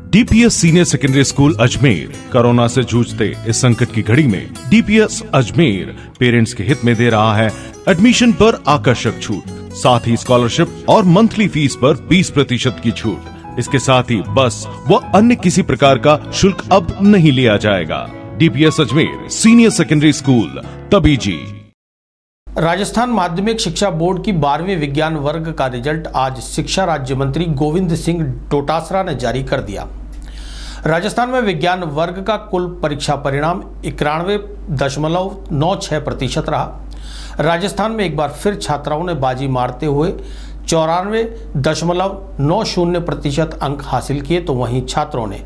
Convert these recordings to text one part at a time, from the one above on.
DPS senior secondary school Ajmer corona से जूझते इस संकट की घड़ी में डीपीएस अजमेर पेरेंट्स के हित में दे रहा है एडमिशन पर आकर्षक छूट, साथ ही स्कॉलरशिप और मंथली फीस पर 20% की छूट। इसके साथ ही बस व अन्य किसी प्रकार का शुल्क अब नहीं लिया जाएगा। DPS Ajmer senior secondary school Tabiji. Rajasthan माध्यमिक शिक्षा बोर्ड की 12वीं विज्ञान वर्ग का रिजल्ट आज शिक्षा राज्य मंत्री गोविंद सिंह डोटासरा ने जारी कर दिया। राजस्थान में विज्ञान वर्ग का कुल परीक्षा परिणाम 91.96% रहा। राजस्थान में एक बार फिर छात्राओं ने बाजी मारते हुए 94.90% अंक हासिल किए, तो वहीं छात्रों ने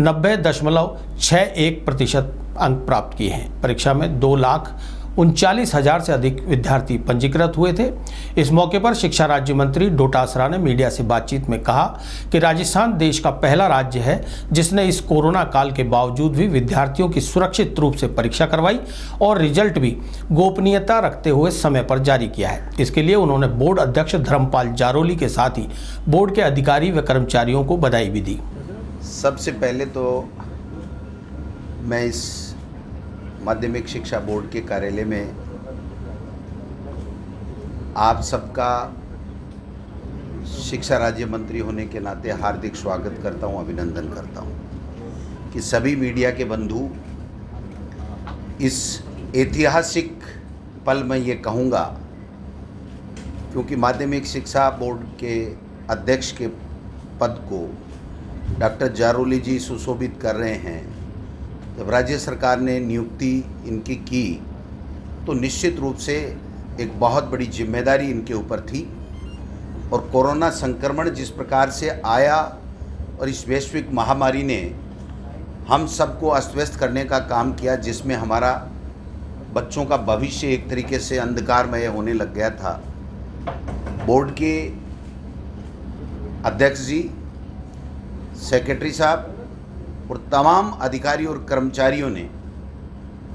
90.61% अंक प्राप्त किए हैं। परीक्षा में 2,39,000 से अधिक विद्यार्थी पंजीकृत हुए थे। इस मौके पर शिक्षा राज्य मंत्री डोटासरा ने मीडिया से बातचीत में कहा कि राजस्थान देश का पहला राज्य है जिसने इस कोरोना काल के बावजूद भी विद्यार्थियों की सुरक्षित रूप से परीक्षा करवाई और रिजल्ट भी गोपनीयता रखते हुए समय पर जारी किया है। इसके लिए उन्होंने बोर्ड अध्यक्ष धर्मपाल जारोली के साथ ही बोर्ड के अधिकारी व कर्मचारियों को बधाई भी दी। सबसे पहले तो मैं इस माध्यमिक शिक्षा बोर्ड के कार्यालय में आप सबका शिक्षा राज्य मंत्री होने के नाते हार्दिक स्वागत करता हूं, अभिनंदन करता हूं कि सभी मीडिया के बंधु इस ऐतिहासिक पल में ये कहूँगा, क्योंकि माध्यमिक शिक्षा बोर्ड के अध्यक्ष के पद को डॉक्टर जारोली जी सुशोभित कर रहे हैं। जब राज्य सरकार ने नियुक्ति इनकी की तो निश्चित रूप से एक बहुत बड़ी जिम्मेदारी इनके ऊपर थी और कोरोना संक्रमण जिस प्रकार से आया और इस वैश्विक महामारी ने हम सबको अस्त व्यस्त करने का काम किया, जिसमें हमारा बच्चों का भविष्य एक तरीके से अंधकारमय होने लग गया था। बोर्ड के अध्यक्ष जी, सेक्रेटरी साहब और तमाम अधिकारी और कर्मचारियों ने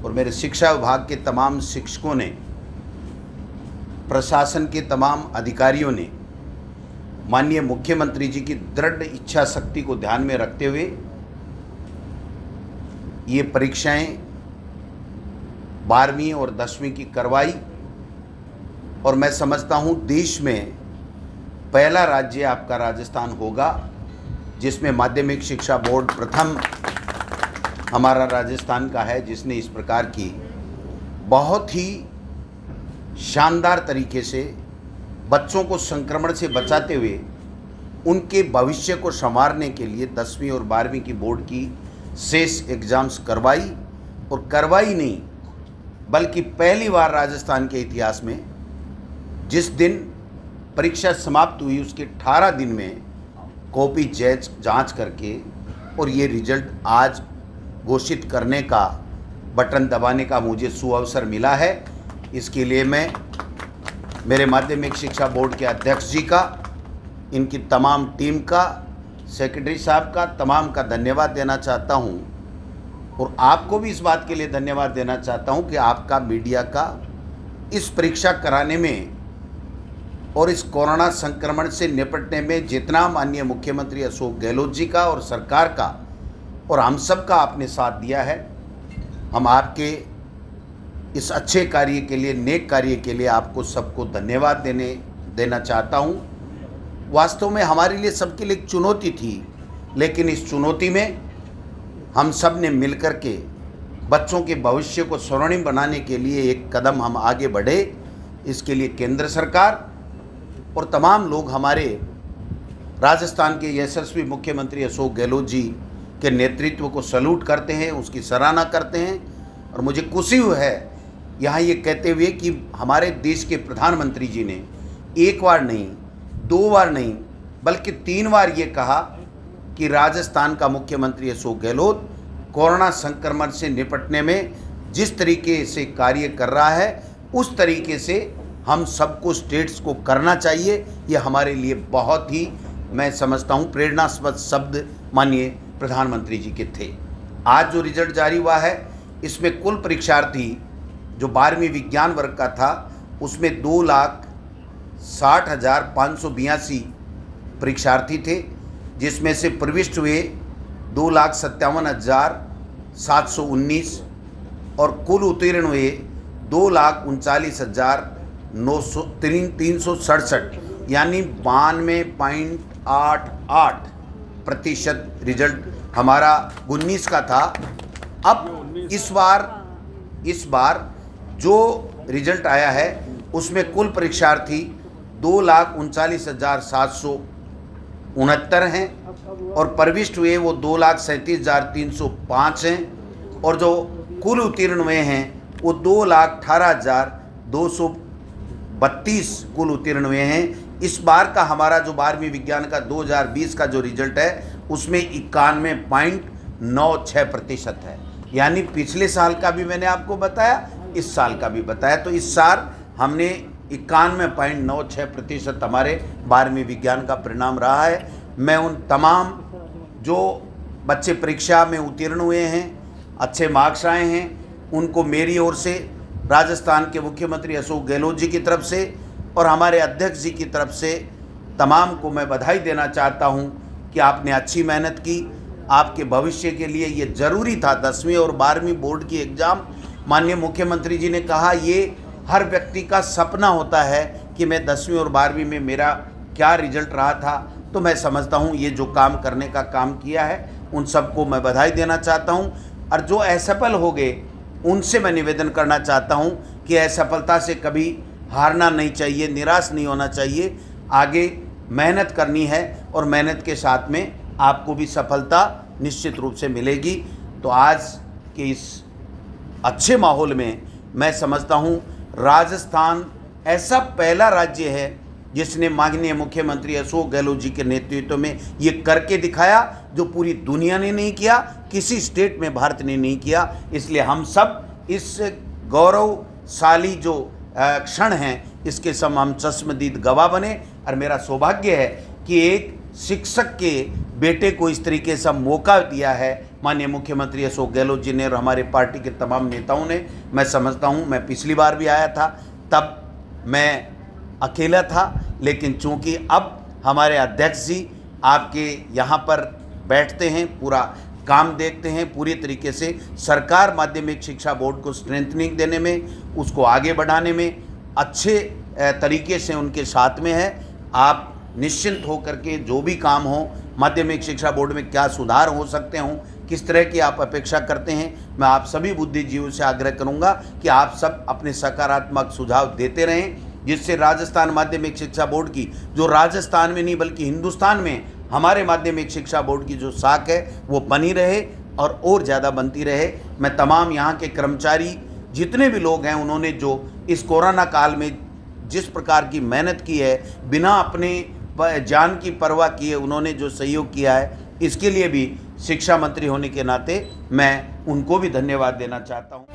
और मेरे शिक्षा विभाग के तमाम शिक्षकों ने, प्रशासन के तमाम अधिकारियों ने माननीय मुख्यमंत्री जी की दृढ़ इच्छा शक्ति को ध्यान में रखते हुए ये परीक्षाएं 12वीं और 10वीं की करवाई। और मैं समझता हूं देश में पहला राज्य आपका राजस्थान होगा जिसमें माध्यमिक शिक्षा बोर्ड प्रथम हमारा राजस्थान का है, जिसने इस प्रकार की बहुत ही शानदार तरीके से बच्चों को संक्रमण से बचाते हुए उनके भविष्य को संवारने के लिए 10वीं और 12वीं की बोर्ड की शेष एग्ज़ाम्स करवाई। और करवाई नहीं बल्कि पहली बार राजस्थान के इतिहास में जिस दिन परीक्षा समाप्त हुई उसके 18 दिन में कॉपी जांच करके और ये रिजल्ट आज घोषित करने का, बटन दबाने का मुझे सुअवसर मिला है। इसके लिए मैं मेरे माध्यमिक शिक्षा बोर्ड के अध्यक्ष जी का, इनकी तमाम टीम का, सेक्रेटरी साहब का, तमाम का धन्यवाद देना चाहता हूं और आपको भी इस बात के लिए धन्यवाद देना चाहता हूं कि आपका मीडिया का इस परीक्षा कराने में और इस कोरोना संक्रमण से निपटने में जितना माननीय मुख्यमंत्री अशोक गहलोत जी का और सरकार का और हम सब का आपने साथ दिया है। हम आपके इस अच्छे कार्य के लिए, नेक कार्य के लिए आपको सबको धन्यवाद देना चाहता हूं। वास्तव में हमारे लिए सबके लिए एक चुनौती थी, लेकिन इस चुनौती में हम सब ने मिलकर के बच्चों के भविष्य को स्वर्णिम बनाने के लिए एक कदम हम आगे बढ़े। इसके लिए केंद्र सरकार और तमाम लोग हमारे राजस्थान के यशस्वी मुख्यमंत्री अशोक गहलोत जी के नेतृत्व को सैल्यूट करते हैं, उसकी सराहना करते हैं। और मुझे खुशी है यहाँ ये कहते हुए कि हमारे देश के प्रधानमंत्री जी ने एक बार नहीं, 2 बार नहीं बल्कि 3 बार ये कहा कि राजस्थान का मुख्यमंत्री अशोक गहलोत कोरोना संक्रमण से निपटने में जिस तरीके से कार्य कर रहा है उस तरीके से हम सबको स्टेट्स को करना चाहिए। ये हमारे लिए बहुत ही, मैं समझता हूँ, प्रेरणास्पद शब्द माननीय प्रधानमंत्री जी के थे। आज जो रिजल्ट जारी हुआ है इसमें कुल परीक्षार्थी जो 12वीं विज्ञान वर्ग का था उसमें 2,60,582 परीक्षार्थी थे, जिसमें से प्रविष्ट हुए 2,57,719 और कुल उत्तीर्ण हुए 2,39,367 यानी 92.88% रिजल्ट हमारा 19 का था। अब इस बार जो रिजल्ट आया है उसमें कुल परीक्षार्थी 2,39,769 हैं और प्रविष्ट हुए वो 2,37,305 हैं और जो कुल उत्तीर्ण हुए हैं वो 2,18,232 कुल उत्तीर्ण हुए हैं। इस बार का हमारा जो 12वीं विज्ञान का 2020 का जो रिजल्ट है उसमें 91.96% है। यानी पिछले साल का भी मैंने आपको बताया, इस साल का भी बताया। तो इस साल हमने 91.96% हमारे 12वीं विज्ञान का परिणाम रहा है। मैं उन तमाम जो बच्चे परीक्षा में उत्तीर्ण हुए हैं, अच्छे मार्क्स आए हैं, उनको मेरी ओर से, राजस्थान के मुख्यमंत्री अशोक गहलोत जी की तरफ से और हमारे अध्यक्ष जी की तरफ से तमाम को मैं बधाई देना चाहता हूं कि आपने अच्छी मेहनत की। आपके भविष्य के लिए ये ज़रूरी था। 10वीं और 12वीं बोर्ड की एग्ज़ाम, माननीय मुख्यमंत्री जी ने कहा ये हर व्यक्ति का सपना होता है कि मैं 10वीं और 12वीं में मेरा क्या रिजल्ट रहा था। तो मैं समझता हूँ ये जो काम करने का काम किया है उन सबको मैं बधाई देना चाहता हूँ। और जो असफल हो गए उनसे मैं निवेदन करना चाहता हूँ कि असफलता से कभी हारना नहीं चाहिए, निराश नहीं होना चाहिए, आगे मेहनत करनी है और मेहनत के साथ में आपको भी सफलता निश्चित रूप से मिलेगी। तो आज के इस अच्छे माहौल में मैं समझता हूँ राजस्थान ऐसा पहला राज्य है जिसने माननीय मुख्यमंत्री अशोक गहलोत जी के नेतृत्व में ये करके दिखाया जो पूरी दुनिया ने नहीं किया, किसी स्टेट में भारत ने नहीं किया। इसलिए हम सब इस गौरवशाली जो क्षण हैं इसके सम हम चश्मदीद गवाह बने। और मेरा सौभाग्य है कि एक शिक्षक के बेटे को इस तरीके से मौका दिया है माननीय मुख्यमंत्री अशोक गहलोत जी ने और हमारे पार्टी के तमाम नेताओं ने। मैं समझता हूँ, मैं पिछली बार भी आया था तब मैं अकेला था, लेकिन चूंकि अब हमारे अध्यक्ष जी आपके यहाँ पर बैठते हैं, पूरा काम देखते हैं, पूरी तरीके से सरकार माध्यमिक शिक्षा बोर्ड को स्ट्रेंथनिंग देने में, उसको आगे बढ़ाने में अच्छे तरीके से उनके साथ में है। आप निश्चिंत होकर के जो भी काम हो, माध्यमिक शिक्षा बोर्ड में क्या सुधार हो सकते हों, किस तरह की आप अपेक्षा करते हैं, मैं आप सभी बुद्धिजीवियों से आग्रह करूंगा कि आप सब अपने सकारात्मक सुझाव देते रहें, जिससे राजस्थान माध्यमिक शिक्षा बोर्ड की जो राजस्थान में नहीं बल्कि हिंदुस्तान में हमारे माध्यमिक शिक्षा बोर्ड की जो साख है वो बनी रहे और ज़्यादा बनती रहे। मैं तमाम यहाँ के कर्मचारी जितने भी लोग हैं उन्होंने जो इस कोरोना काल में जिस प्रकार की मेहनत की है, बिना अपने जान की परवाह किए उन्होंने जो सहयोग किया है, इसके लिए भी शिक्षा मंत्री होने के नाते मैं उनको भी धन्यवाद देना चाहता हूँ।